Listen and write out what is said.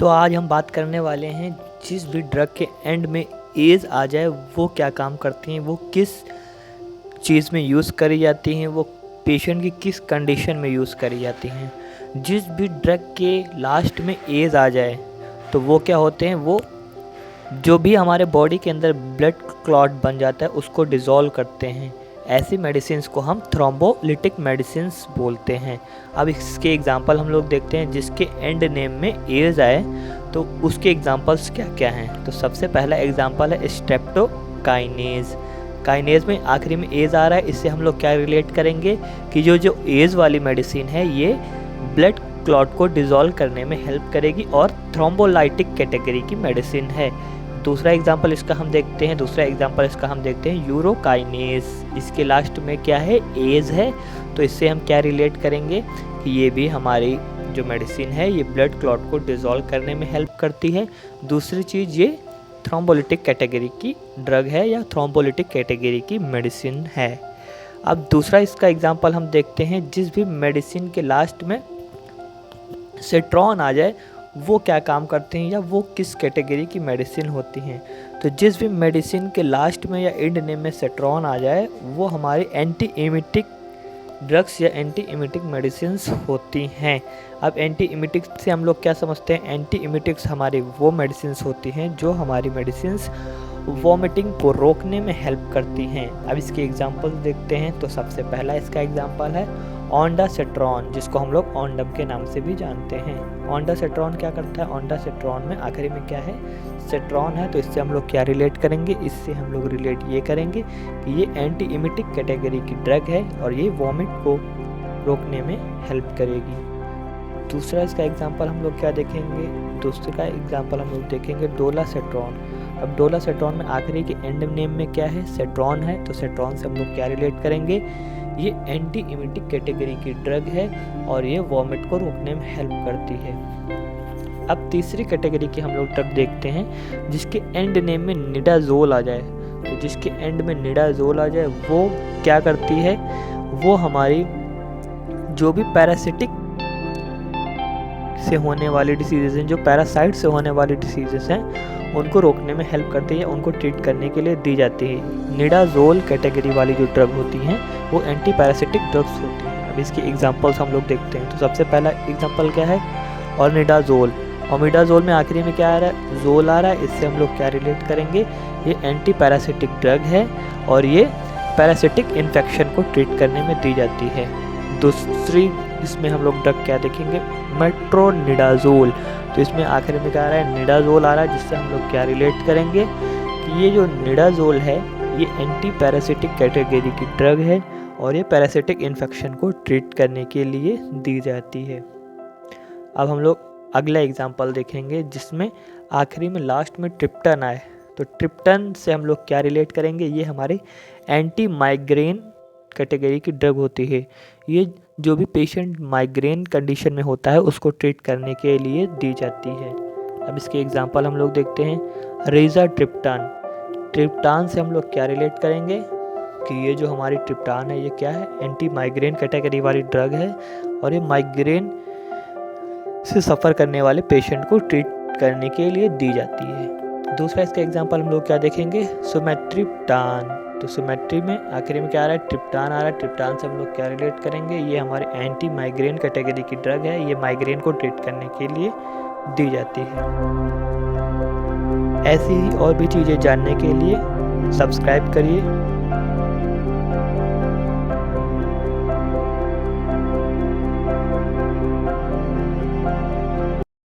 तो आज हम बात करने वाले हैं जिस भी ड्रग के एंड में एज आ जाए वो क्या काम करती हैं, वो किस चीज़ में यूज़ करी जाती हैं, वो पेशेंट की किस कंडीशन में यूज़ करी जाती हैं। जिस भी ड्रग के लास्ट में एज आ जाए तो वो क्या होते हैं, वो जो भी हमारे बॉडी के अंदर ब्लड क्लॉट बन जाता है उसको डिज़ोल्व करते हैं। ऐसी मेडिसिन्स को हम थ्रोम्बोलिटिक मेडिसिन्स बोलते हैं। अब इसके एग्जांपल हम लोग देखते हैं। जिसके एंड नेम में एज आए तो उसके एग्जांपल्स क्या क्या हैं। तो सबसे पहला एग्जांपल है स्ट्रेप्टोकाइनेज। काइनेज में आखिरी में एज आ रहा है, इससे हम लोग क्या रिलेट करेंगे कि जो एज वाली मेडिसिन है ये ब्लड क्लॉट को डिज़ोल्व करने में हेल्प करेगी और थ्रोम्बोलाइटिक कैटेगरी की मेडिसिन है। दूसरा एग्जांपल इसका हम देखते हैं यूरोकाइनेज। इसके लास्ट में क्या है, एज है, तो इससे हम क्या रिलेट करेंगे कि ये भी हमारी जो मेडिसिन है ये ब्लड क्लॉट को डिज़ोल्व करने में हेल्प करती है। दूसरी चीज़, ये थ्रोम्बोलिटिक कैटेगरी की ड्रग है या थ्रोम्बोलिटिक कैटेगरी की मेडिसिन है। अब दूसरा इसका एग्जांपल हम देखते हैं। जिस भी मेडिसिन के लास्ट में सेट्रॉन आ जाए वो क्या काम करते हैं या वो किस कैटेगरी की मेडिसिन होती हैं। तो जिस भी मेडिसिन के लास्ट में या एंड नेम में सेट्रॉन आ जाए वो हमारी एंटी एमिटिक ड्रग्स या एंटी एमिटिक मेडिसिन्स होती हैं। अब एंटी एमिटिक्स से हम लोग क्या समझते हैं, एंटी एमिटिक्स हमारी वो मेडिसिन्स होती हैं जो हमारी मेडिसिन्स वॉमिटिंग को रोकने में हेल्प करती हैं। अब इसके एग्जांपल देखते हैं। तो सबसे पहला इसका एग्जांपल है ओंडासेट्रॉन, जिसको हम लोग ओंडम के नाम से भी जानते हैं। ओंडासेट्रॉन क्या करता है, ओंडासेट्रॉन में आखिरी में क्या है, सेट्रॉन है, तो इससे हम लोग क्या रिलेट करेंगे, इससे हम लोग रिलेट ये करेंगे कि ये एंटी एमिटिक कैटेगरी की ड्रग है और ये वॉमिट को रोकने में हेल्प करेगी। दूसरा इसका एग्जांपल हम लोग क्या देखेंगे, दूसरा एग्जांपल हम लोग देखेंगे डोलासेट्रॉन। अब डोलासेट्रॉन में आखिरी के एंड नेम में क्या है, सेट्रॉन है, तो सेट्रॉन से हम लोग क्या रिलेट करेंगे, ये एंटी एमिटिक कैटेगरी की ड्रग है और ये वॉमिट को रोकने में हेल्प करती है। अब तीसरी कैटेगरी की हम लोग ड्रग देखते हैं जिसके एंड नेम में निडाज़ोल आ जाए। तो जिसके एंड में निडाज़ोल आ जाए वो क्या करती है, वो हमारी जो भी पैरासिटिक से होने वाली डिसीजेज हैं, जो पैरासाइट से होने वाली डिसीजेज हैं, उनको रोकने में हेल्प करती है, उनको ट्रीट करने के लिए दी जाती है। निडाज़ोल कैटेगरी वाली जो ड्रग होती हैं वो एंटी पैरासिटिक ड्रग्स होती हैं। अब इसके एग्जांपल्स हम लोग देखते हैं। तो सबसे पहला एग्जांपल क्या है, ऑर्निडाज़ोल। ओमिडाज़ोल में आखिरी में क्या आ रहा है, जोल आ रहा है, इससे हम लोग क्या रिलेट करेंगे, ये एंटी पैरासिटिक ड्रग है और ये पैरासिटिक इन्फेक्शन को ट्रीट करने में दी जाती है। दूसरी इसमें हम लोग ड्रग क्या देखेंगे, मेट्रोनिडाज़ोल। तो इसमें आखिर में क्या आ रहा है, निडाज़ोल आ रहा है, जिससे हम लोग क्या रिलेट करेंगे कि ये जो निडाज़ोल है ये एंटी पैरासिटिक कैटेगरी की ड्रग है और ये पैरासिटिक इन्फेक्शन को ट्रीट करने के लिए दी जाती है। अब हम लोग अगला एग्जांपल देखेंगे जिसमें आखिरी में लास्ट में ट्रिप्टन आए। तो ट्रिप्टन से हम लोग क्या रिलेट करेंगे, ये हमारी एंटी माइग्रेन कैटेगरी की ड्रग होती है। ये जो भी पेशेंट माइग्रेन कंडीशन में होता है उसको ट्रीट करने के लिए दी जाती है। अब इसके एग्जांपल हम लोग देखते हैं, रिजाट्रिप्टान। ट्रिप्टान से हम लोग क्या रिलेट करेंगे कि ये जो हमारी ट्रिप्टान है ये क्या है, एंटी माइग्रेन कैटेगरी वाली ड्रग है और ये माइग्रेन से सफ़र करने वाले पेशेंट को ट्रीट करने के लिए दी जाती है। दूसरा इसका एग्जांपल हम लोग क्या देखेंगे, सुमेट्रिप्टान। तो सुमेट्री में आखिरी में क्या आ रहा है, ट्रिप्टान आ रहा है, ट्रिप्टान से हम लोग क्या रिलेट करेंगे, ये हमारे एंटी माइग्रेन कैटेगरी की ड्रग है, ये माइग्रेन को ट्रीट करने के लिए दी जाती है। ऐसी ही और भी चीज़ें जानने के लिए सब्सक्राइब करिए।